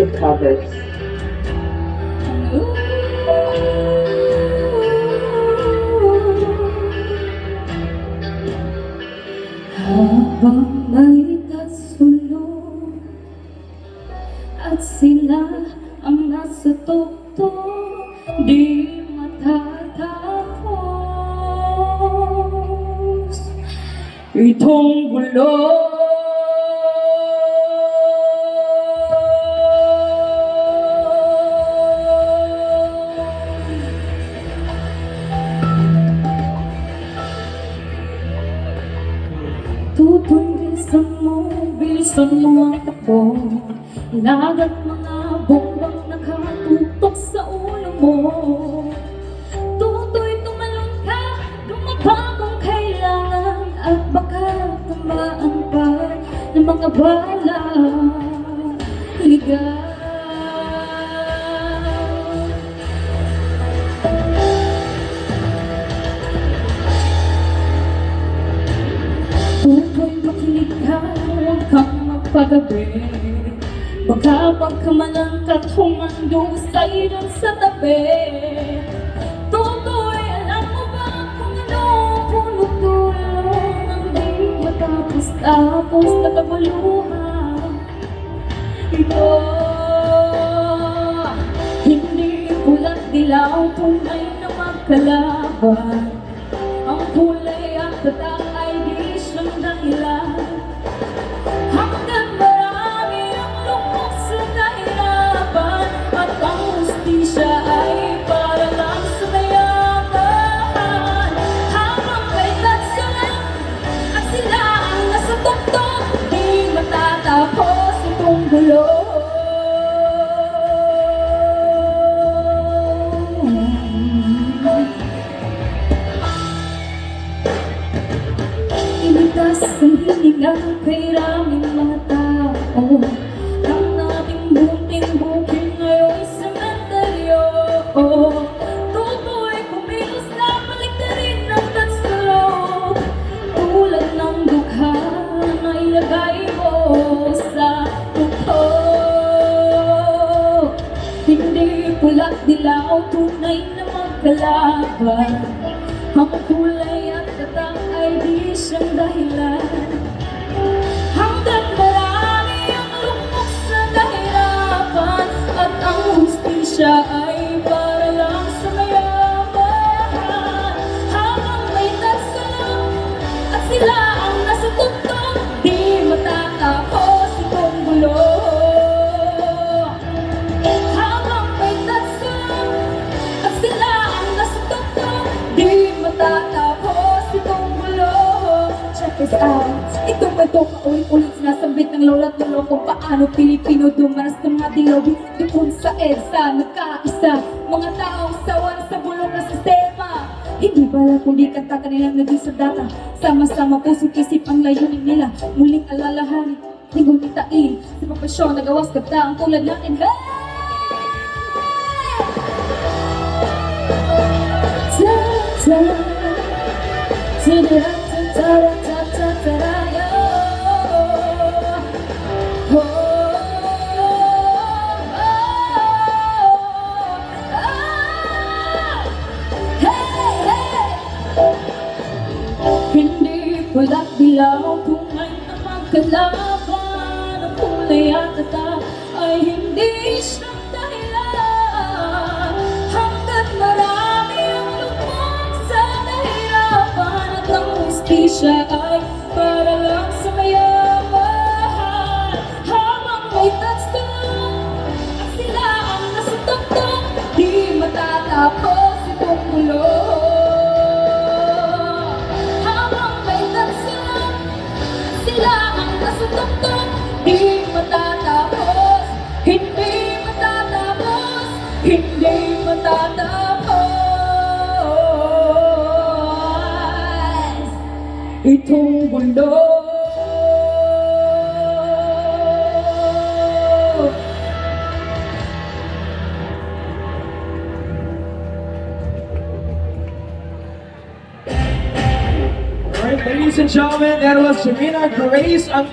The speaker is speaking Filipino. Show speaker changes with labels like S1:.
S1: music covers.
S2: Habang may kasunod at sila ang nasa tukto, di matatapos itong gulo. Tutungisan mo, bilisan mo ang takbo, lagat mga bombang nakatutok sa ulo mo. Tutoy tumalong ka, lumaba kung kailangan, at baka tamaan pa ng mga bala. Ligaw. Tukoy makinig ka, huwag kang magpagabi. Baka pagkamalang ka't humandusay dun sa tabi. Tutoy, alam mo ba kung ano punot dulo ng di matapos-tapos na kaguluhan? Ito, hindi pula't dilaw, tunay na magkalaban. Ang kulay at tatak ay di siyang dahilan. Hanggang marami ang lungkot sa kahirapan, at ang hustisya ay para lang sa mayaman. Habang may katsalan at sila ang nasa tuktok, di matatapos itong gulo. Ilitas ang hininga kay raming mga tao, ang ating bunting bukid ngayon'y sementeryo. Tutoy, kumilos na paligtarin ng tatsulo, tulad ng dukha na ilagay mo sa tukto. Hindi pula't dilaw, tunay na magkalaban. Ang kulay at tatak ay di siyang dahilan. Hanggang marami ang lungkot sa kahirapan, at ang hustisya ay para lang sa mayaman. Habang may tatsalang at sila ang nasa tuktok, di matatapos itong gulo. Habang may tatsalang at sila ang nasa tuktok, di matatapos itong gulo. Check this out. Itong kwento paulit-ulit sinasambit ng lola't lolo kung paano Pilipino dumaras ng mga dilobi doon sa EDSA. Nagkaisa, mga taong sawa sa bulong na sistema. Hindi bala kundi kanta kanilang naging sa data. Sama-sama puso't isip ang layunin nila, muling alalahanin, nagunitain sa papasyon na gawas kata ang tulad natin. Hey! Hindi pula't dilaw, tunay na magkalaban. Ang kulay at tatak ay hindi siyang dahilan. Hanggang marami ang lungkot sa kahirapan, at ang hustisya ay para lang sa mayaman. Habang may tatsalang at sila ang nasa tuktok, di matatapos itong gulo. Habang may tatsalang at sila ang nasa tuktok, di matatapos, hindi matatapos, hindi matatapos itong mundo.
S3: Alright, ladies and gentlemen, that was Shamina Grace.